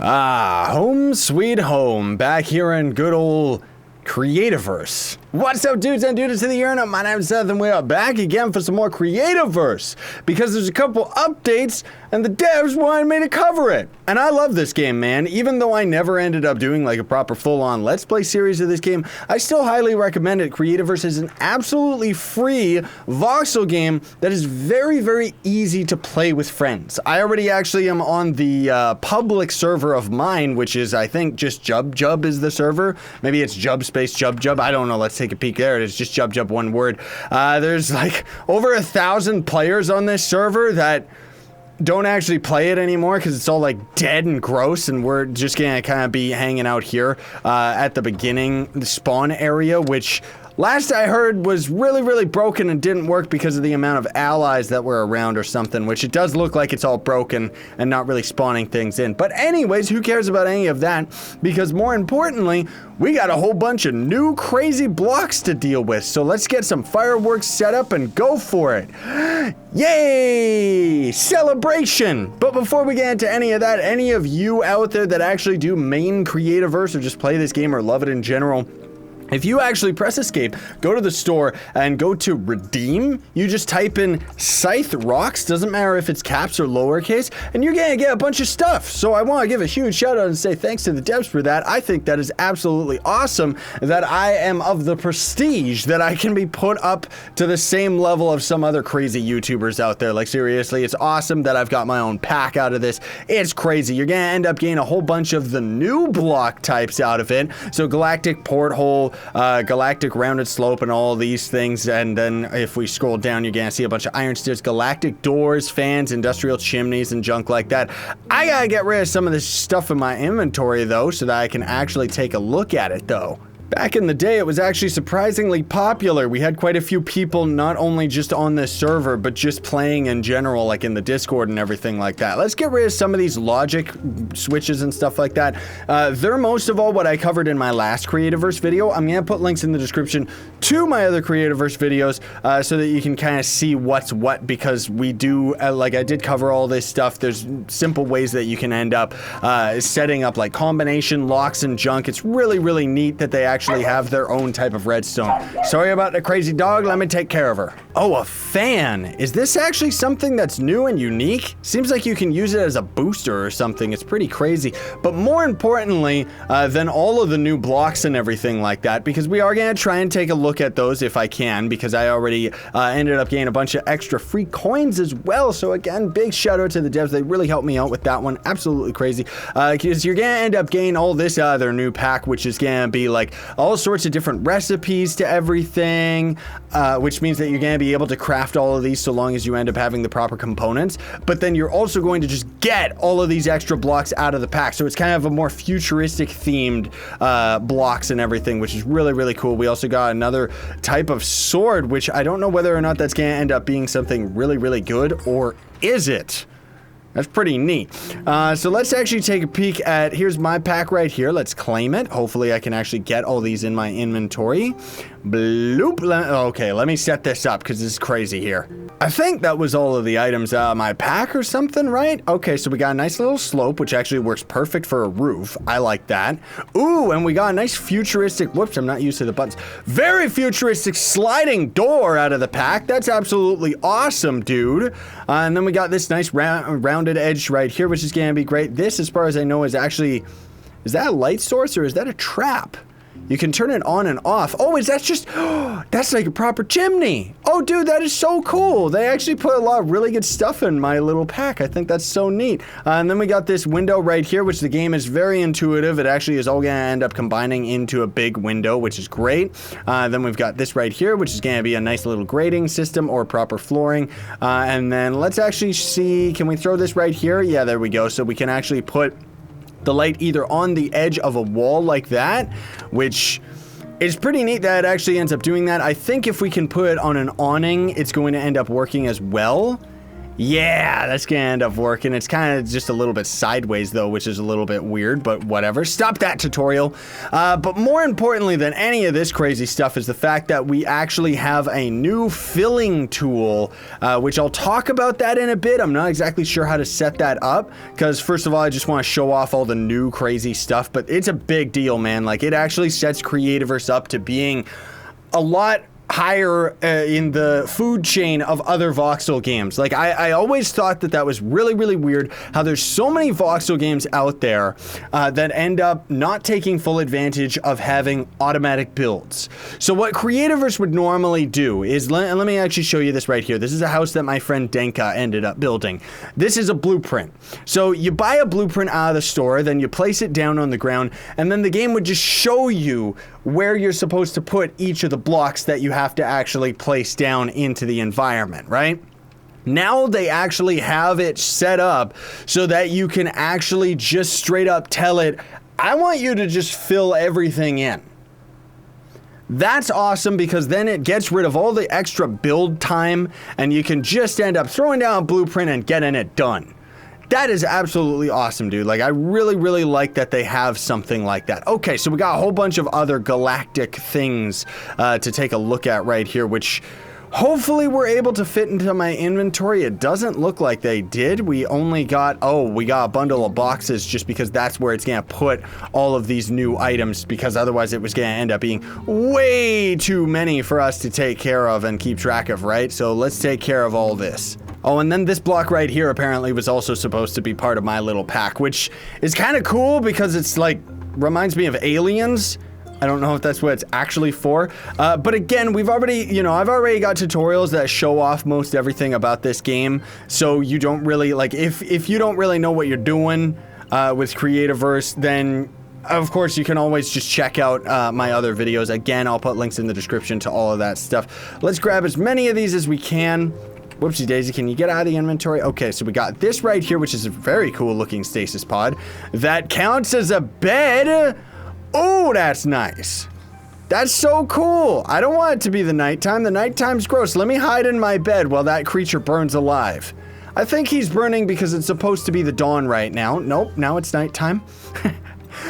Ah, home sweet home, back here in good old Creativerse. What's up, dudes and dudes to the internet? My name's Scythe, and we are back again for some more Creativerse, because there's a couple updates, and the devs wanted me to cover it. And I love this game, man. Even though I never ended up doing like a proper full-on Let's Play series of this game, I still highly recommend it. Creativerse is an absolutely free voxel game that is very, very easy to play with friends. I already actually am on the public server of mine, which is, I think, just Jub is the server. Maybe it's Jub space Jub. I don't know. Let's take a peek. There it is. Just Jub, one word. There's like over 1,000 players on this server that don't actually play it anymore because it's all like dead and gross, and we're just gonna kind of be hanging out here at the beginning, the spawn area, which last I heard was really, really broken and didn't work because of the amount of allies that were around or something, which it does look like it's all broken and not really spawning things in. But anyways, who cares about any of that? Because more importantly, we got a whole bunch of new crazy blocks to deal with. So let's get some fireworks set up and go for it. Yay! Celebration! But before we get into any of that, any of you out there that actually do main Creativerse or just play this game or love it in general, if you actually press escape, go to the store and go to redeem, you just type in Scythe rocks, doesn't matter if it's caps or lowercase, and you're gonna get a bunch of stuff. So I want to give a huge shout out and say thanks to the devs for that. I think that is absolutely awesome that I am of the prestige that I can be put up to the same level of some other crazy YouTubers out there. Like seriously, it's awesome that I've got my own pack out of this. It's crazy. You're gonna end up getting a whole bunch of the new block types out of it. So galactic porthole, galactic rounded slope, and all these things. And then if we scroll down, you're gonna see a bunch of iron stairs, galactic doors, fans, industrial chimneys, and junk like that. I gotta get rid of some of this stuff in my inventory though, so that I can actually take a look at it though. Back in the day, it was actually surprisingly popular. We had quite a few people not only just on this server, but just playing in general, like in the Discord and everything like that. Let's get rid of some of these logic switches and stuff like that. They're most of all what I covered in my last Creativerse video. I'm gonna put links in the description to my other Creativerse videos so that you can kind of see what's what, because we do, like I did cover all this stuff. There's simple ways that you can end up setting up like combination locks and junk. It's really, really neat that they actually have their own type of redstone. Sorry about the crazy dog, let me take care of her. Oh, a fan. Is this actually something that's new and unique? Seems like you can use it as a booster or something. It's pretty crazy. But more importantly than all of the new blocks and everything like that, because we are gonna try and take a look at those if I can, because I already ended up getting a bunch of extra free coins as well. So again, big shout out to the devs. They really helped me out with that one. Absolutely crazy. Because you're gonna end up getting all this out of their new pack, which is gonna be like all sorts of different recipes to everything, which means that you're going to be able to craft all of these so long as you end up having the proper components. But then you're also going to just get all of these extra blocks out of the pack. So it's kind of a more futuristic themed blocks and everything, which is really, really cool. We also got another type of sword, which I don't know whether or not that's going to end up being something really, really good, or is it? That's pretty neat. So let's actually take a peek at, here's my pack right here. Let's claim it. Hopefully I can actually get all these in my inventory. Bloop. Okay, let me set this up because this is crazy here. I think that was all of the items out of my pack or something, right? Okay, so we got a nice little slope, which actually works perfect for a roof. I like that. Ooh, and we got a nice futuristic, whoops, I'm not used to the buttons. Very futuristic sliding door out of the pack. That's absolutely awesome, dude. And then we got this nice rounded edge right here, which is going to be great. This, as far as I know, is actually, is that a light source or is that a trap? You can turn it on and off. Oh, is that just, that's like a proper chimney. Oh, dude, that is so cool. They actually put a lot of really good stuff in my little pack. I think that's so neat. And then we got this window right here, which the game is very intuitive. It actually is all going to end up combining into a big window, which is great. Then we've got this right here, which is going to be a nice little grading system or proper flooring. And then let's actually see, can we throw this right here? Yeah, there we go. So we can actually put the light either on the edge of a wall like that, which is pretty neat that it actually ends up doing that. I think if we can put it on an awning, it's going to end up working as well. Yeah, that's gonna end up working. It's kind of just a little bit sideways though, which is a little bit weird, but whatever. Stop that tutorial. But more importantly than any of this crazy stuff is the fact that we actually have a new filling tool, which I'll talk about that in a bit. I'm not exactly sure how to set that up, because first of all, I just want to show off all the new crazy stuff, but it's a big deal, man. Like, it actually sets Creativerse up to being a lot higher in the food chain of other voxel games. Like, I always thought that that was really, really weird, how there's so many voxel games out there that end up not taking full advantage of having automatic builds. So what Creativerse would normally do is, let me actually show you this right here. This is a house that my friend Denka ended up building. This is a blueprint. So you buy a blueprint out of the store, then you place it down on the ground, and then the game would just show you where you're supposed to put each of the blocks that you have to actually place down into the environment, right? Now they actually have it set up so that you can actually just straight up tell it, I want you to just fill everything in. That's awesome, because then it gets rid of all the extra build time and you can just end up throwing down a blueprint and getting it done. That is absolutely awesome, dude. Like, I really, really like that they have something like that. Okay, so we got a whole bunch of other galactic things to take a look at right here, which hopefully we're able to fit into my inventory. It doesn't look like they did. We only got, we got a bundle of boxes, just because that's where it's gonna put all of these new items, because otherwise it was gonna end up being way too many for us to take care of and keep track of, right? So let's take care of all this. Oh, and then this block right here apparently was also supposed to be part of my little pack, which is kind of cool because it's like, reminds me of aliens. I don't know if that's what it's actually for. But again, we've already, I've already got tutorials that show off most everything about this game. So you don't really, like, if you don't really know what you're doing with Creativerse, then of course you can always just check out my other videos. Again, I'll put links in the description to all of that stuff. Let's grab as many of these as we can. Whoopsie daisy, can you get out of the inventory? Okay, so we got this right here, which is a very cool looking stasis pod that counts as a bed. Oh, that's nice. That's so cool. I don't want it to be the nighttime. The nighttime's gross. Let me hide in my bed while that creature burns alive. I think he's burning because it's supposed to be the dawn right now. Nope, now it's nighttime.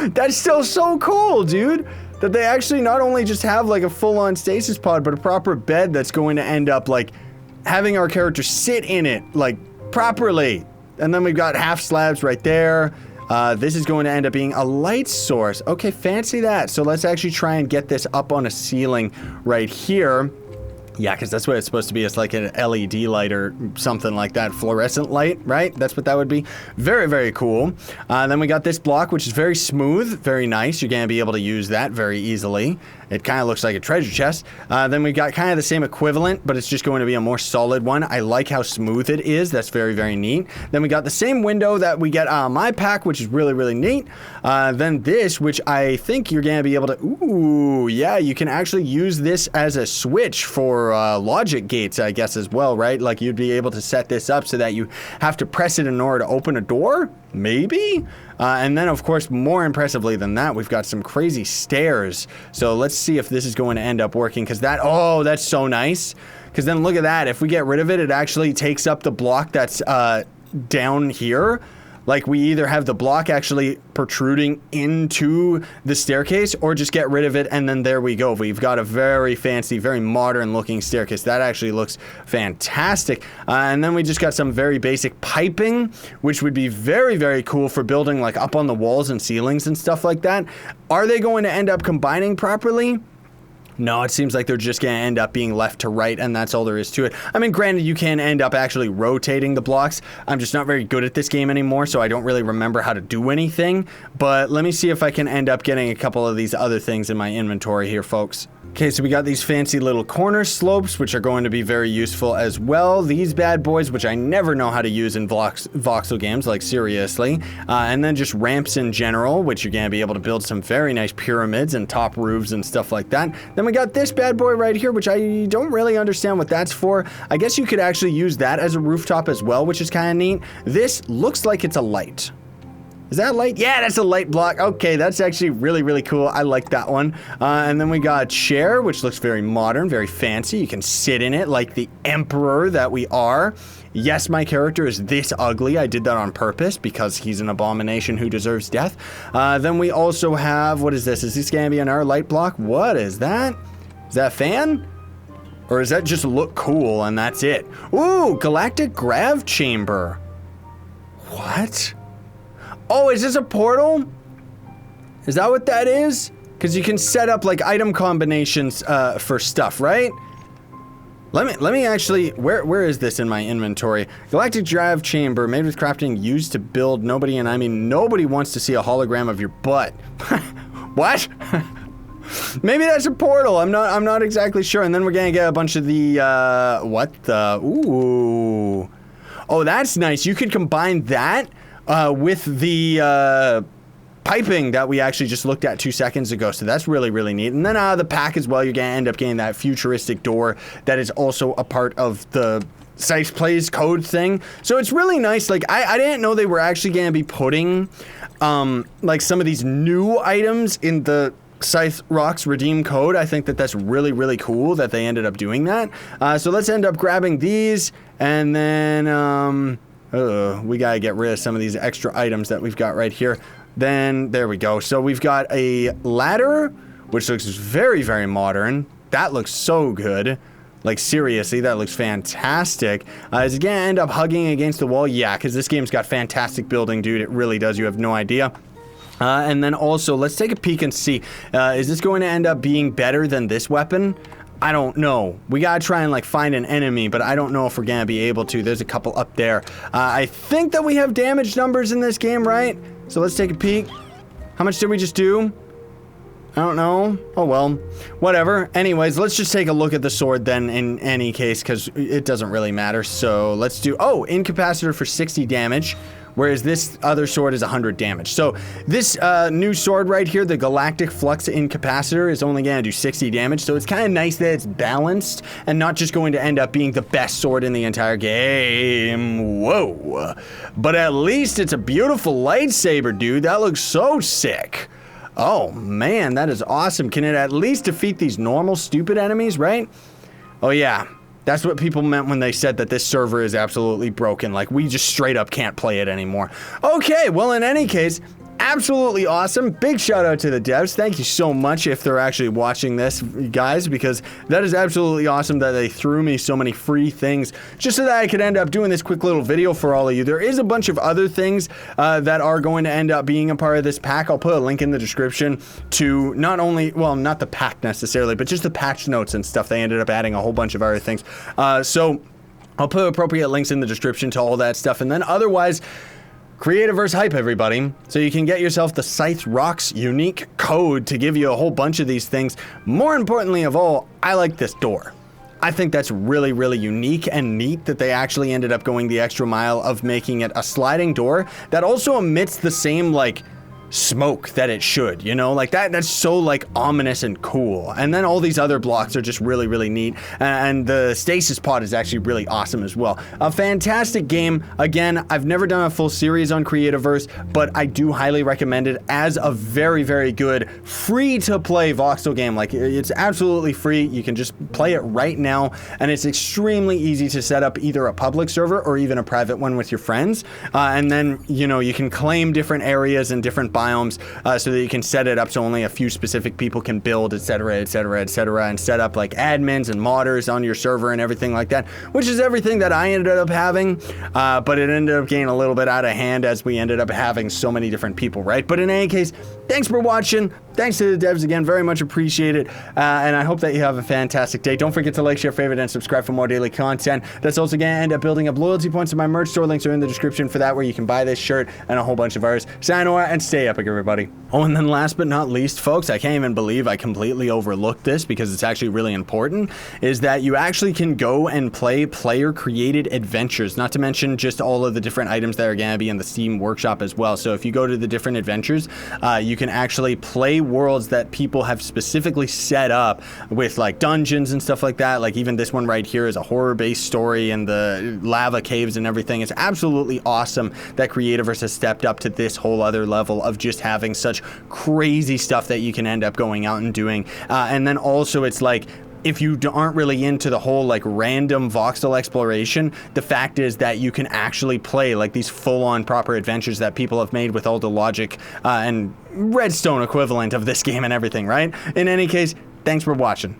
That's still so cool, dude. That they actually not only just have like a full-on stasis pod, but a proper bed that's going to end up like having our character sit in it, like, properly. And then we've got half slabs right there. This is going to end up being a light source. Okay, fancy that. So let's actually try and get this up on a ceiling right here. Yeah, because that's what it's supposed to be. It's like an LED light or something like that. Fluorescent light, right? That's what that would be. Very, very cool. Then we got this block, which is very smooth, very nice. You're going to be able to use that very easily. It kind of looks like a treasure chest. Then we got kind of the same equivalent, but it's just going to be a more solid one. I like how smooth it is. That's very, very neat. Then we got the same window that we get on my pack, which is really, really neat. Then this, which I think you're going to be able to... Ooh, yeah, you can actually use this as a switch for logic gates, I guess, as well, right? Like, you'd be able to set this up so that you have to press it in order to open a door? Maybe? And then, of course, more impressively than that, we've got some crazy stairs. So let's see if this is going to end up working, because that, oh, that's so nice. Because then look at that. If we get rid of it, it actually takes up the block that's down here. Like, we either have the block actually protruding into the staircase, or just get rid of it, and then there we go. We've got a very fancy, very modern looking staircase. That actually looks fantastic. And then we just got some very basic piping, which would be very, very cool for building like up on the walls and ceilings and stuff like that. Are they going to end up combining properly? No, it seems like they're just going to end up being left to right, and that's all there is to it. I mean, granted, you can end up actually rotating the blocks. I'm just not very good at this game anymore, so I don't really remember how to do anything. But let me see if I can end up getting a couple of these other things in my inventory here, folks. Okay, so we got these fancy little corner slopes, which are going to be very useful as well. These bad boys, which I never know how to use in voxel games, like seriously. And then just ramps in general, which you're going to be able to build some very nice pyramids and top roofs and stuff like that. Then we got this bad boy right here, which I don't really understand what that's for. I guess you could actually use that as a rooftop as well, which is kind of neat. This looks like it's a light. Is that light? Yeah, that's a light block. Okay, that's actually really, really cool. I like that one. And then we got a chair, which looks very modern, very fancy. You can sit in it like the emperor that we are. Yes, my character is this ugly. I did that on purpose because he's an abomination who deserves death. Then we also have, what is this? Is this going to be another light block? What is that? Is that a fan? Or does that just look cool and that's it? Ooh, galactic grav chamber. What? Oh, is this a portal? Is that what that is? Because you can set up like item combinations for stuff, right? Let me actually, where is this in my inventory? Galactic grav chamber made with crafting used to build nobody, and I mean nobody wants to see a hologram of your butt. What? Maybe that's a portal. I'm not exactly sure. And then we're gonna get a bunch of the what the ooh. Oh, that's nice. You could combine that with the piping that we actually just looked at 2 seconds ago, so that's really, really neat. And then out of the pack as well, you're gonna end up getting that futuristic door that is also a part of the Scythe Plays code thing. So it's really nice. Like, I didn't know they were actually gonna be putting like some of these new items in the Scythe Rocks redeem code. I think that that's really, really cool that they ended up doing that. So let's end up grabbing these, and then we gotta get rid of some of these extra items that we've got right here. Then there we go. So we've got a ladder, which looks very, very modern. That looks so good. Like, seriously, that looks fantastic. Is it gonna end up hugging against the wall? Yeah, because this game's got fantastic building, dude. It really does. You have no idea. And then also, let's take a peek and see. Is this going to end up being better than this weapon? I don't know. We gotta try and like find an enemy, but I don't know if we're gonna be able to. There's a couple up there. I think that we have damage numbers in this game, right? So let's take a peek. How much did we just do? I don't know. Oh well, whatever. Anyways, let's just take a look at the sword then in any case, because it doesn't really matter. So let's do, oh, incapacitor for 60 damage. Whereas this other sword is 100 damage. So this new sword right here, the Galactic Flux Incapacitor, is only going to do 60 damage. So it's kind of nice that it's balanced and not just going to end up being the best sword in the entire game. Whoa. But at least it's a beautiful lightsaber, dude. That looks so sick. Oh, man, that is awesome. Can it at least defeat these normal stupid enemies, right? Oh, yeah. That's what people meant when they said that this server is absolutely broken. Like, we just straight up can't play it anymore. Okay, well, in any case, absolutely awesome. Big shout out to the devs. Thank you so much if they're actually watching this, guys, because that is absolutely awesome that they threw me so many free things just so that I could end up doing this quick little video for all of you. There is a bunch of other things that are going to end up being a part of this pack. I'll put a link in the description to not only, well, not the pack necessarily, but just the patch notes and stuff. They ended up adding a whole bunch of other things. So I'll put appropriate links in the description to all that stuff. And then otherwise, Creativerse hype, everybody. So you can get yourself the Scythe Rocks unique code to give you a whole bunch of these things. More importantly of all, I like this door. I think that's really, really unique and neat that they actually ended up going the extra mile of making it a sliding door that also emits the same, like, smoke that it should, you know, like that's so like ominous and cool. And then all these other blocks are just really, really neat, and the stasis pod is actually really awesome as well. A fantastic game. Again, I've never done a full series on Creativerse, but I do highly recommend it as a very, very good free to play voxel game. Like, it's absolutely free. You can just play it right now, and it's extremely easy to set up either a public server or even a private one with your friends, and then, you know, you can claim different areas and different biomes so that you can set it up so only a few specific people can build, etc., etc., etc., and set up like admins and modders on your server and everything like that, which is everything that I ended up having, but it ended up getting a little bit out of hand as we ended up having so many different people, right? But in any case, thanks for watching. Thanks to the devs again, very much appreciate it, and I hope that you have a fantastic day. Don't forget to like, share, favorite, and subscribe for more daily content. That's also going to end up building up loyalty points in my merch store. Links are in the description for that, where you can buy this shirt and a whole bunch of others. Sayonara and stay epic, everybody. Oh, and then last but not least, folks, I can't even believe I completely overlooked this because it's actually really important, is that you actually can go and play player-created adventures, not to mention just all of the different items that are going to be in the Steam Workshop as well. So if you go to the different adventures, you can actually play worlds that people have specifically set up with like dungeons and stuff like that. Like even this one right here is a horror-based story, and the lava caves and everything. It's absolutely awesome that Creativerse has stepped up to this whole other level of just having such crazy stuff that you can end up going out and doing. And then also it's like, if you aren't really into the whole like random voxel exploration, the fact is that you can actually play like these full-on proper adventures that people have made with all the logic and redstone equivalent of this game and everything, right? In any case, thanks for watching.